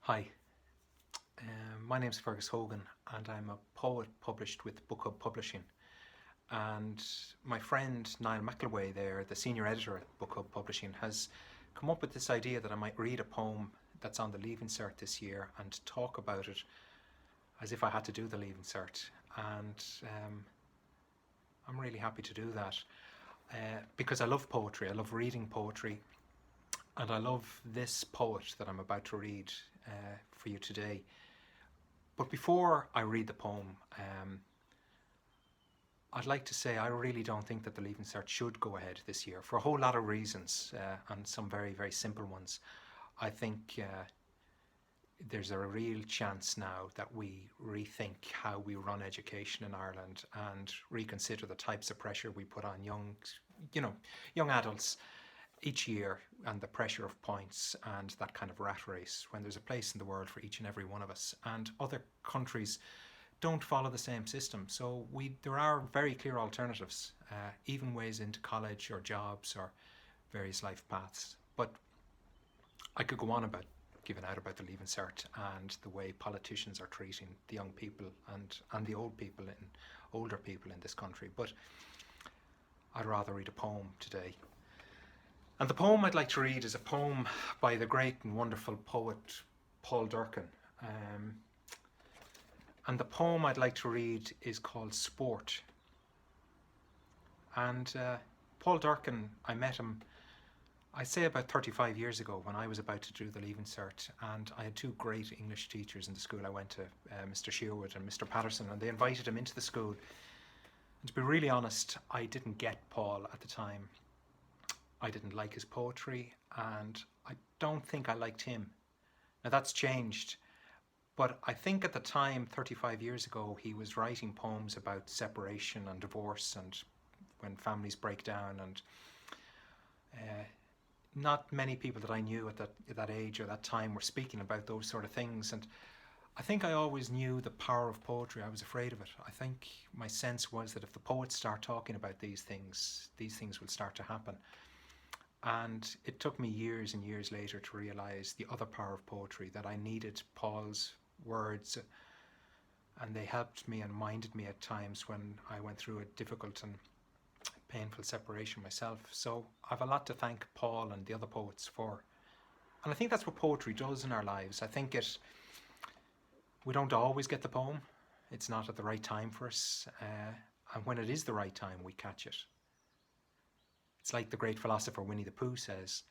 Hi, my name's Fergus Hogan and I'm a poet published with Book Hub Publishing. And my friend Niall McElway there, the senior editor at Book Hub Publishing, has come up with this idea that I might read a poem that's on the Leaving Cert this year and talk about it as if I had to do the Leaving Cert. And I'm really happy to do that because I love poetry, I love reading poetry, and I love this poet that I'm about to read for you today. But before I read the poem, I'd like to say I really don't think that the Leaving Cert should go ahead this year for a whole lot of reasons, and some very, very simple ones. I think there's a real chance now that we rethink how we run education in Ireland and reconsider the types of pressure we put on young adults each year, and the pressure of points and that kind of rat race, when there's a place in the world for each and every one of us. And other countries don't follow the same system. So there are very clear alternatives, even ways into college or jobs or various life paths. But I could go on about giving out about the Leaving Cert and the way politicians are treating the young people and the older people in this country. But I'd rather read a poem today. And the poem I'd like to read is a poem by the great and wonderful poet Paul Durcan. And the poem I'd like to read is called Sport. And Paul Durcan, I met him, I'd say about 35 years ago when I was about to do the Leaving Cert, and I had two great English teachers in the school I went to, Mr. Sherwood and Mr. Patterson, and they invited him into the school. And to be really honest, I didn't get Paul at the time. I didn't like his poetry, and I don't think I liked him. Now that's changed, but I think at the time, 35 years ago, he was writing poems about separation and divorce and when families break down, and not many people that I knew at that age or that time were speaking about those sort of things. And I think I always knew the power of poetry. I was afraid of it. I think my sense was that if the poets start talking about these things will start to happen. And it took me years and years later to realise the other power of poetry, that I needed Paul's words, and they helped me and minded me at times when I went through a difficult and painful separation myself. So I've a lot to thank Paul and the other poets for. And I think that's what poetry does in our lives. I think we don't always get the poem. It's not at the right time for us. And when it is the right time, we catch it. It's like the great philosopher Winnie the Pooh says,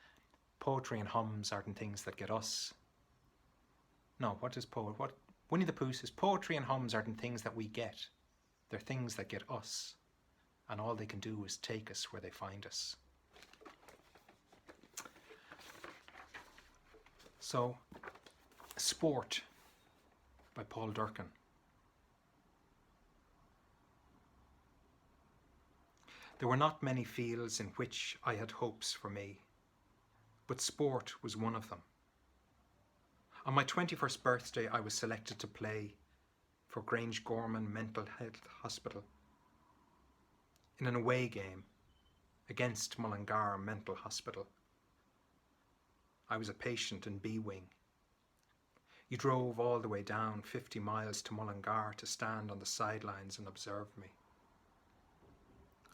poetry and hums aren't things that get us. No, what Winnie the Pooh says, poetry and hums aren't things that we get. They're things that get us. And all they can do is take us where they find us. So, Sport by Paul Durcan. There were not many fields in which I had hopes for me, but sport was one of them. On my 21st birthday, I was selected to play for Grange Gorman Mental Health Hospital in an away game against Mullingar Mental Hospital. I was a patient in B Wing. You drove all the way down 50 miles to Mullingar to stand on the sidelines and observe me.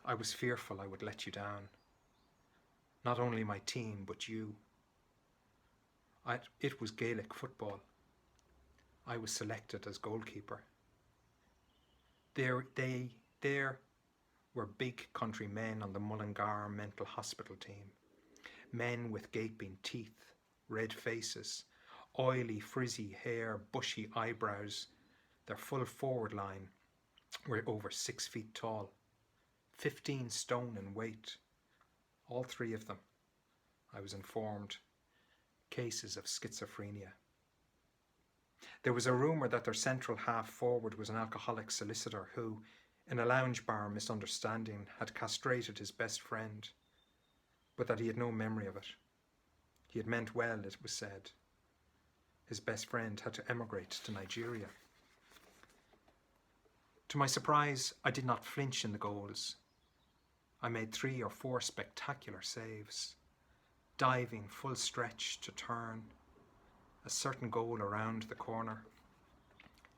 I was fearful I would let you down. Not only my team, but you. It was Gaelic football. I was selected as goalkeeper. There were big country men on the Mullingar Mental Hospital team. Men with gaping teeth, red faces, oily, frizzy hair, bushy eyebrows. Their full forward line were over 6 feet tall. 15 stone in weight, all three of them, I was informed, cases of schizophrenia. There was a rumour that their central half forward was an alcoholic solicitor who, in a lounge bar misunderstanding, had castrated his best friend, but that he had no memory of it. He had meant well, it was said. His best friend had to emigrate to Nigeria. To my surprise, I did not flinch in the goals. I made 3 or 4 spectacular saves, diving full stretch to turn, a certain goal around the corner,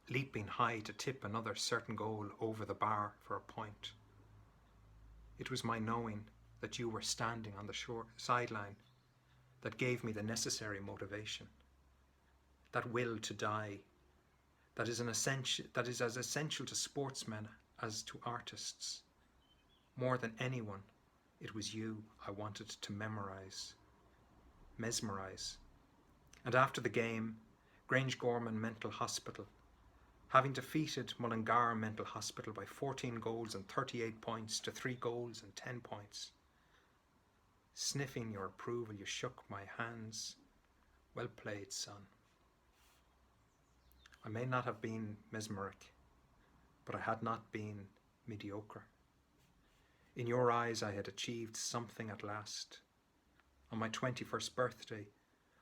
leaping high to tip another certain goal over the bar for a point. It was my knowing that you were standing on the sideline that gave me the necessary motivation, that will to die, that is as essential to sportsmen as to artists. More than anyone, it was you I wanted to mesmerise. And after the game, Grangegorman Mental Hospital, having defeated Mullingar Mental Hospital by 14 goals and 38 points to 3 goals and 10 points. Sniffing your approval, you shook my hands. Well played, son. I may not have been mesmeric, but I had not been mediocre. In your eyes I had achieved something at last. On my 21st birthday,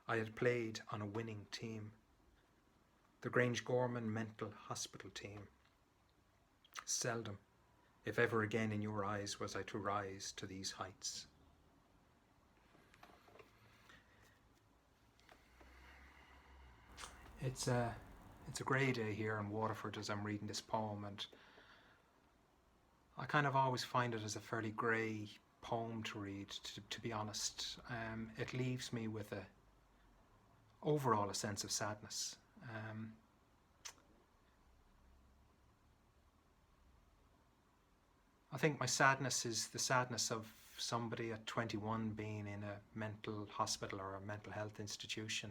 I had played on a winning team, the Grangegorman Mental Hospital team. Seldom, if ever again in your eyes, was I to rise to these heights. It's a grey day here in Waterford as I'm reading this poem, and I kind of always find it as a fairly grey poem to read, to be honest. It leaves me with overall a sense of sadness. I think my sadness is the sadness of somebody at 21 being in a mental hospital or a mental health institution.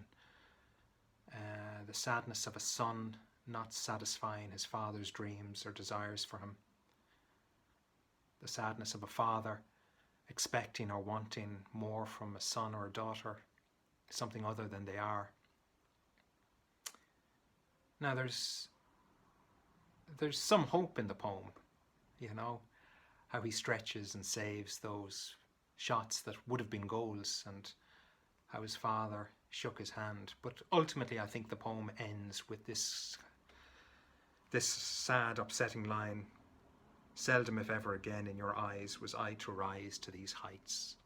The sadness of a son not satisfying his father's dreams or desires for him. The sadness of a father expecting or wanting more from a son or a daughter, something other than they are. Now there's some hope in the poem, you know, how he stretches and saves those shots that would have been goals, and how his father shook his hand. But ultimately I think the poem ends with this sad, upsetting line: seldom if ever again in your eyes was I to rise to these heights.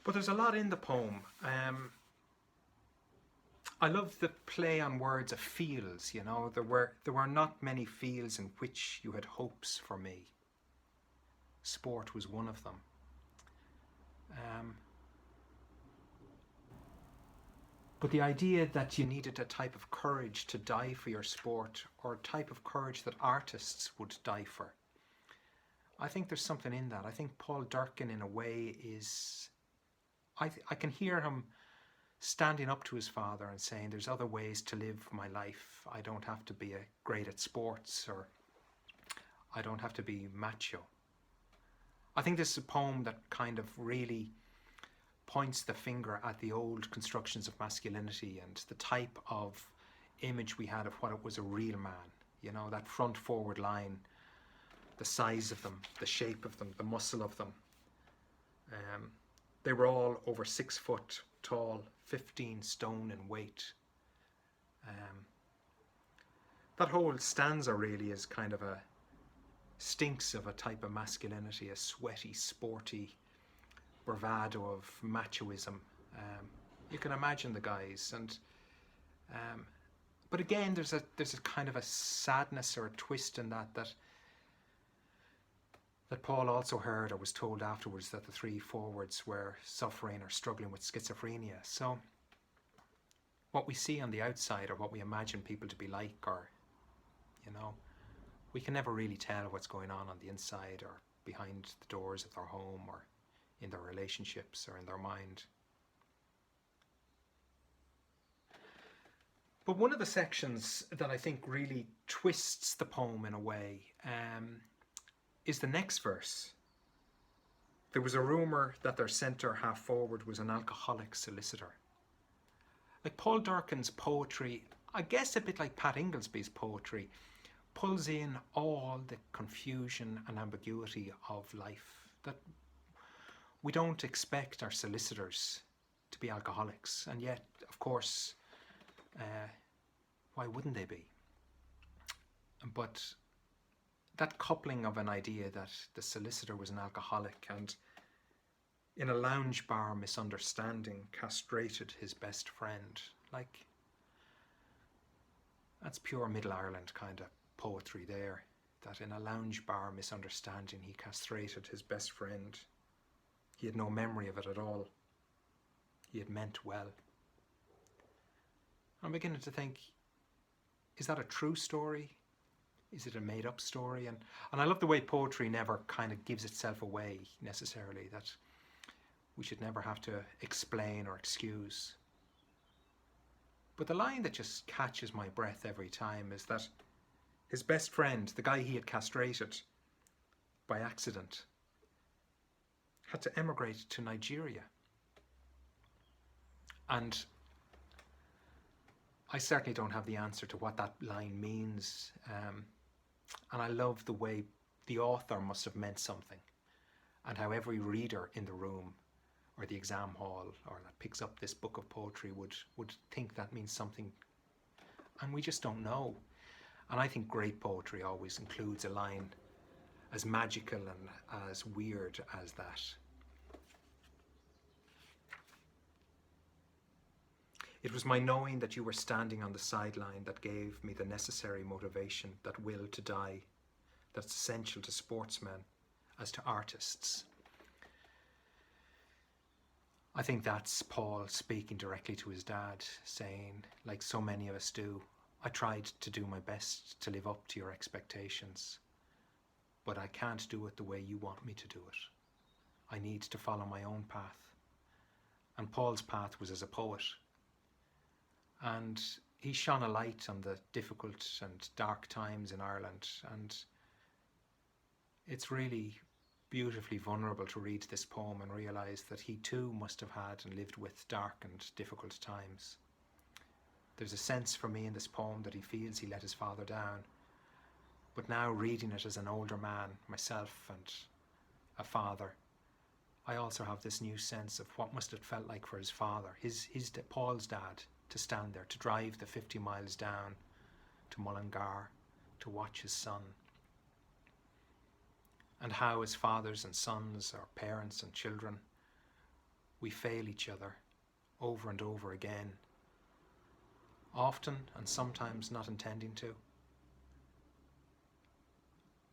But there's a lot in the poem. I love the play on words of fields, you know. There were not many fields in which you had hopes for me. Sport was one of them. But the idea that you needed a type of courage to die for your sport, or a type of courage that artists would die for, I think there's something in that. I think Paul Durcan, in a way, is... I can hear him standing up to his father and saying, there's other ways to live my life. I don't have to be great at sports, or I don't have to be macho. I think this is a poem that kind of really points the finger at the old constructions of masculinity and the type of image we had of what it was a real man. You know, that front forward line, the size of them, the shape of them, the muscle of them. They were all over 6 foot tall, 15 stone in weight. That whole stanza really is kind of stinks of a type of masculinity, a sweaty, sporty bravado of machoism. You can imagine the guys, and but again, there's a kind of a sadness or a twist in that Paul also heard, or was told afterwards, that the 3 forwards were suffering or struggling with schizophrenia. So what we see on the outside, or what we imagine people to be like, or, you know, we can never really tell what's going on the inside, or behind the doors of their home, or in their relationships, or in their mind. But one of the sections that I think really twists the poem in a way is the next verse. There was a rumour that their centre half forward was an alcoholic solicitor. Like Paul Durcan's poetry, I guess a bit like Pat Ingelsby's poetry, pulls in all the confusion and ambiguity of life. That we don't expect our solicitors to be alcoholics, and yet, of course, why wouldn't they be? But that coupling of an idea that the solicitor was an alcoholic, and In a lounge bar misunderstanding castrated his best friend. Like, that's pure Middle Ireland kind of poetry there. That in a lounge bar misunderstanding he castrated his best friend. He had no memory of it at all. He had meant well. I'm beginning to think, is that a true story? Is it a made-up story? And I love the way poetry never kind of gives itself away necessarily, that we should never have to explain or excuse. But the line that just catches my breath every time is that his best friend, the guy he had castrated by accident, had to emigrate to Nigeria. And I certainly don't have the answer to what that line means. And I love the way the author must have meant something, and how every reader in the room or the exam hall or that picks up this book of poetry would think that means something, and we just don't know. And I think great poetry always includes a line as magical and as weird as that. It was my knowing that you were standing on the sideline that gave me the necessary motivation, that will to die, that's essential to sportsmen as to artists. I think that's Paul speaking directly to his dad, saying, like so many of us do, I tried to do my best to live up to your expectations, but I can't do it the way you want me to do it. I need to follow my own path. And Paul's path was as a poet. And he shone a light on the difficult and dark times in Ireland, and it's really beautifully vulnerable to read this poem and realise that he too must have had and lived with dark and difficult times. There's a sense for me in this poem that he feels he let his father down, but now reading it as an older man, myself and a father, I also have this new sense of what must have felt like for his father, Paul's dad, to stand there, to drive the 50 miles down to Mullingar to watch his son. And how as fathers and sons, or parents and children, we fail each other over and over again, often and sometimes not intending to.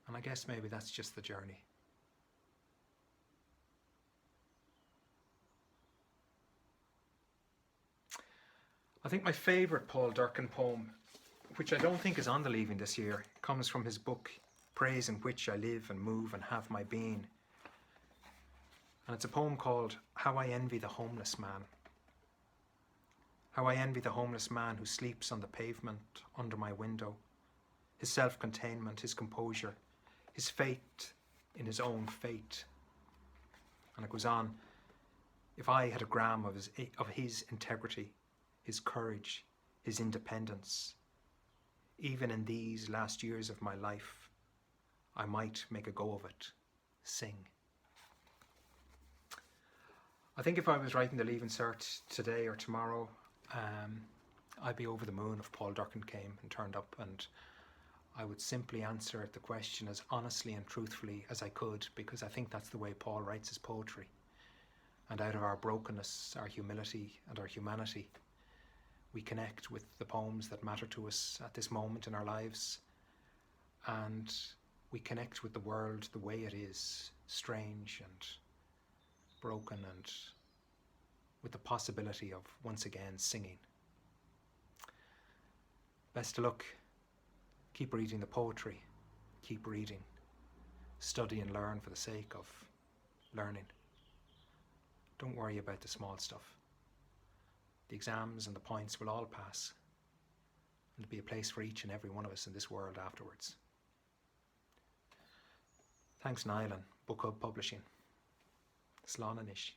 And I guess maybe that's just the journey. I think my favourite Paul Durcan poem, which I don't think is on the Leaving this year, comes from his book Praise in Which I Live and Move and Have My Being. And it's a poem called How I Envy the Homeless Man. How I envy the homeless man who sleeps on the pavement under my window. His self-containment, his composure, his faith in his own fate. And it goes on, if I had a gram of his integrity, his courage, his independence, even in these last years of my life, I might make a go of it, sing. I think if I was writing the Leaving Cert today or tomorrow, I'd be over the moon if Paul Durcan came and turned up, and I would simply answer the question as honestly and truthfully as I could, because I think that's the way Paul writes his poetry. And out of our brokenness, our humility and our humanity, we connect with the poems that matter to us at this moment in our lives, and we connect with the world the way it is, strange and broken, and with the possibility of once again singing. Best of luck. Keep reading the poetry. Keep reading. Study and learn for the sake of learning. Don't worry about the small stuff. The exams and the points will all pass, and there'll be a place for each and every one of us in this world afterwards. Thanks, Nylan, Book Hub Publishing. Slán Anish.